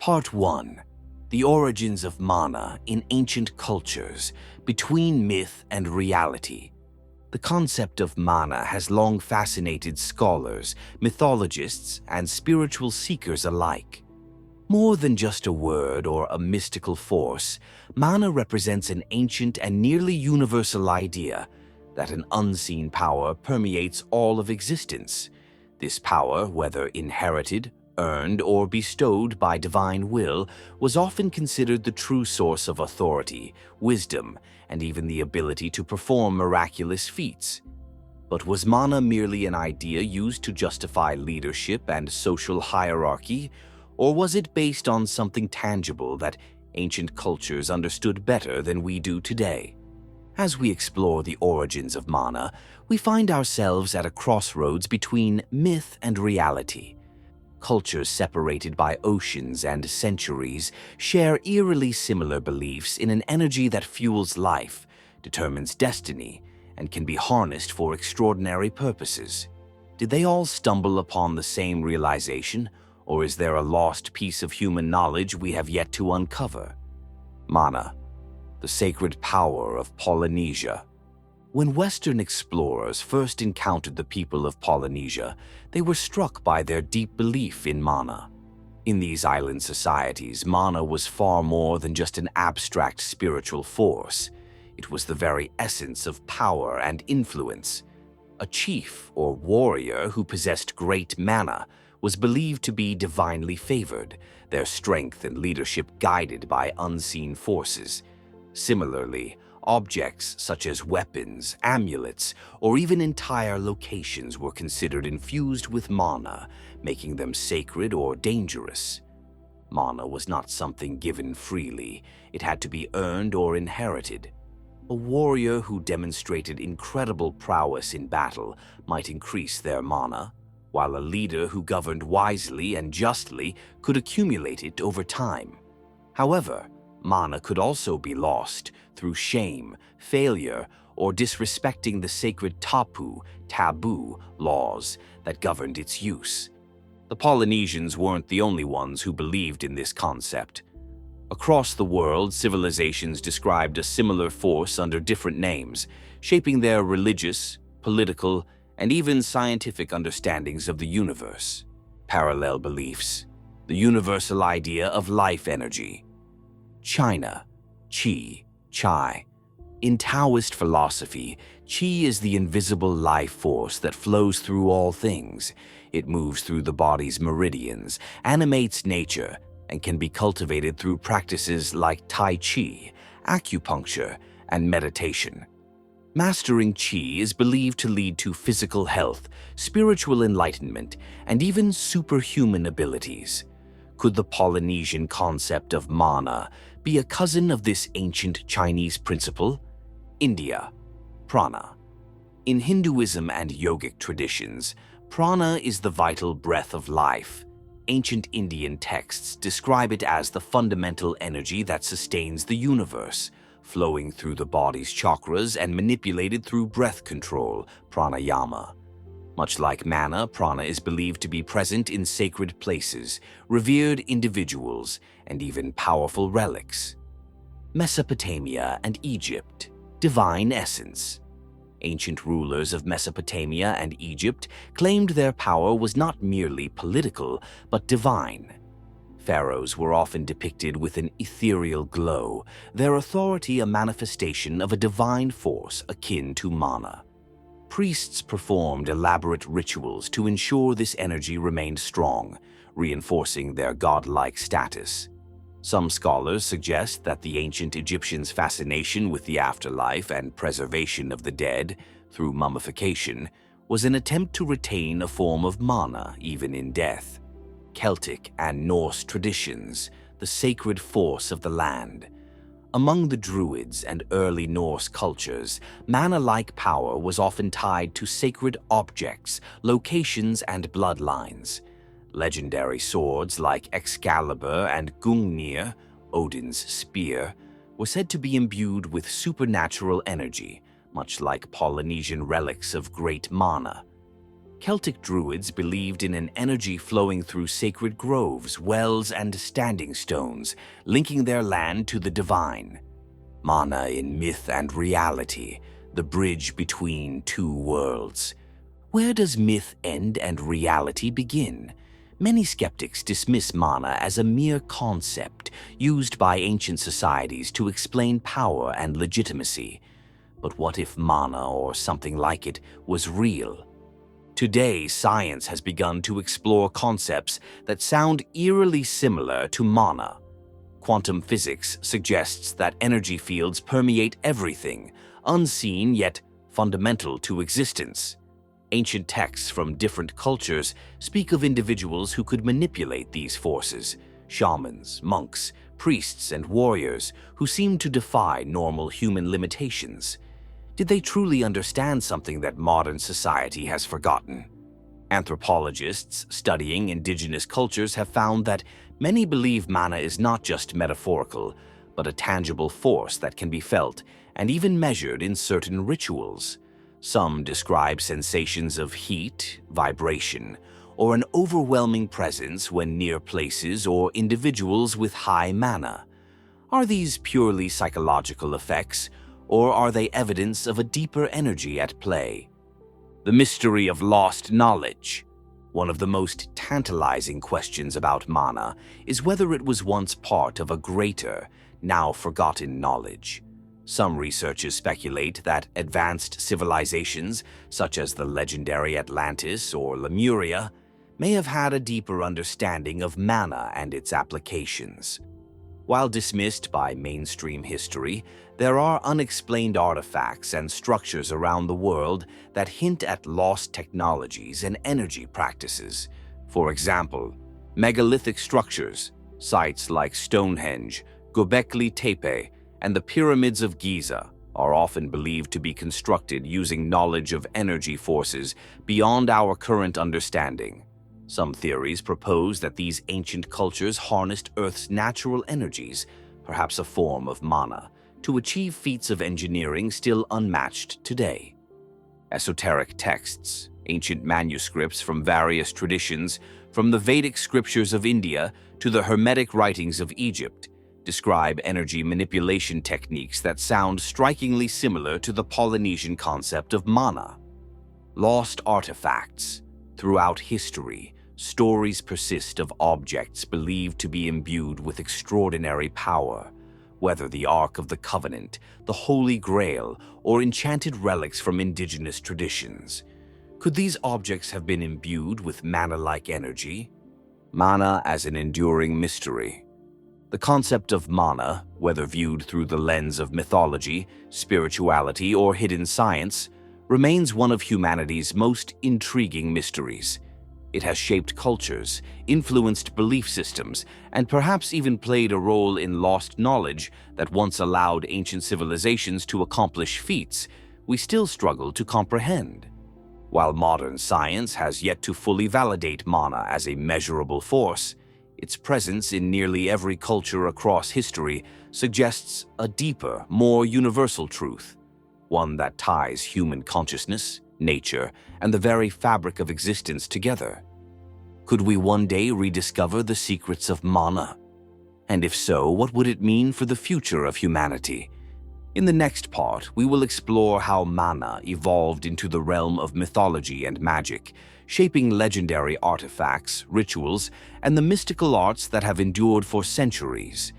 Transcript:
Part 1. The Origins of Mana in Ancient Cultures, Between Myth and Reality. The concept of mana has long fascinated scholars, mythologists, and spiritual seekers alike. More than just a word or a mystical force, mana represents an ancient and nearly universal idea that an unseen power permeates all of existence. This power, whether inherited, earned, or bestowed by divine will, was often considered the true source of authority, wisdom, and even the ability to perform miraculous feats. But was mana merely an idea used to justify leadership and social hierarchy, or was it based on something tangible that ancient cultures understood better than we do today? As we explore the origins of mana, we find ourselves at a crossroads between myth and reality. Cultures separated by oceans and centuries share eerily similar beliefs in an energy that fuels life, determines destiny, and can be harnessed for extraordinary purposes. Did they all stumble upon the same realization, or is there a lost piece of human knowledge we have yet to uncover? Mana, the sacred power of Polynesia. When Western explorers first encountered the people of Polynesia, they were struck by their deep belief in mana. In these island societies, mana was far more than just an abstract spiritual force. It was the very essence of power and influence. A chief or warrior who possessed great mana was believed to be divinely favored, their strength and leadership guided by unseen forces. Similarly, objects such as weapons, amulets, or even entire locations were considered infused with mana, making them sacred or dangerous. Mana was not something given freely. It had to be earned or inherited. A warrior who demonstrated incredible prowess in battle might increase their mana, while a leader who governed wisely and justly could accumulate it over time. However, mana could also be lost through shame, failure, or disrespecting the sacred taboo laws that governed its use. The Polynesians weren't the only ones who believed in this concept. Across the world, civilizations described a similar force under different names, shaping their religious, political, and even scientific understandings of the universe. Parallel beliefs. The universal idea of life energy. China, Qi, Chai. In Taoist philosophy, Qi is the invisible life force that flows through all things. It moves through the body's meridians, animates nature, and can be cultivated through practices like Tai Chi, acupuncture, and meditation. Mastering Qi is believed to lead to physical health, spiritual enlightenment, and even superhuman abilities. Could the Polynesian concept of mana be a cousin of this ancient Chinese principle? India, Prana. In Hinduism and yogic traditions, Prana is the vital breath of life. Ancient Indian texts describe it as the fundamental energy that sustains the universe, flowing through the body's chakras and manipulated through breath control, pranayama. Much like mana, prana is believed to be present in sacred places, revered individuals, and even powerful relics. Mesopotamia and Egypt, divine essence. Ancient rulers of Mesopotamia and Egypt claimed their power was not merely political, but divine. Pharaohs were often depicted with an ethereal glow, their authority a manifestation of a divine force akin to mana. Priests performed elaborate rituals to ensure this energy remained strong, reinforcing their godlike status. Some scholars suggest that the ancient Egyptians' fascination with the afterlife and preservation of the dead through mummification was an attempt to retain a form of mana even in death. Celtic and Norse traditions, the sacred force of the land. Among the Druids and early Norse cultures, mana-like power was often tied to sacred objects, locations, and bloodlines. Legendary swords like Excalibur and Gungnir, Odin's spear, were said to be imbued with supernatural energy, much like Polynesian relics of great mana. Celtic druids believed in an energy flowing through sacred groves, wells, and standing stones, linking their land to the divine. Mana in myth and reality, the bridge between two worlds. Where does myth end and reality begin? Many skeptics dismiss mana as a mere concept used by ancient societies to explain power and legitimacy. But what if mana, or something like it, was real? Today, science has begun to explore concepts that sound eerily similar to mana. Quantum physics suggests that energy fields permeate everything, unseen yet fundamental to existence. Ancient texts from different cultures speak of individuals who could manipulate these forces: shamans, monks, priests, and warriors who seem to defy normal human limitations. Did they truly understand something that modern society has forgotten? Anthropologists studying indigenous cultures have found that many believe mana is not just metaphorical, but a tangible force that can be felt and even measured in certain rituals. Some describe sensations of heat, vibration, or an overwhelming presence when near places or individuals with high mana. Are these purely psychological effects, or are they evidence of a deeper energy at play? The mystery of lost knowledge. One of the most tantalizing questions about mana is whether it was once part of a greater, now forgotten knowledge. Some researchers speculate that advanced civilizations, such as the legendary Atlantis or Lemuria, may have had a deeper understanding of mana and its applications. While dismissed by mainstream history, there are unexplained artifacts and structures around the world that hint at lost technologies and energy practices. For example, megalithic structures, sites like Stonehenge, Göbekli Tepe, and the pyramids of Giza are often believed to be constructed using knowledge of energy forces beyond our current understanding. Some theories propose that these ancient cultures harnessed Earth's natural energies, perhaps a form of mana, to achieve feats of engineering still unmatched today. Esoteric texts, ancient manuscripts from various traditions, from the Vedic scriptures of India to the Hermetic writings of Egypt, describe energy manipulation techniques that sound strikingly similar to the Polynesian concept of mana. Lost artifacts. Throughout history, stories persist of objects believed to be imbued with extraordinary power, whether the Ark of the Covenant, the Holy Grail, or enchanted relics from indigenous traditions. Could these objects have been imbued with mana-like energy? Mana as an enduring mystery. The concept of mana, whether viewed through the lens of mythology, spirituality, or hidden science, remains one of humanity's most intriguing mysteries. It has shaped cultures, influenced belief systems, and perhaps even played a role in lost knowledge that once allowed ancient civilizations to accomplish feats we still struggle to comprehend. While modern science has yet to fully validate mana as a measurable force, its presence in nearly every culture across history suggests a deeper, more universal truth, one that ties human consciousness, nature, and the very fabric of existence together. Could we one day rediscover the secrets of mana? And if so, what would it mean for the future of humanity? In the next part, we will explore how mana evolved into the realm of mythology and magic, shaping legendary artifacts, rituals, and the mystical arts that have endured for centuries.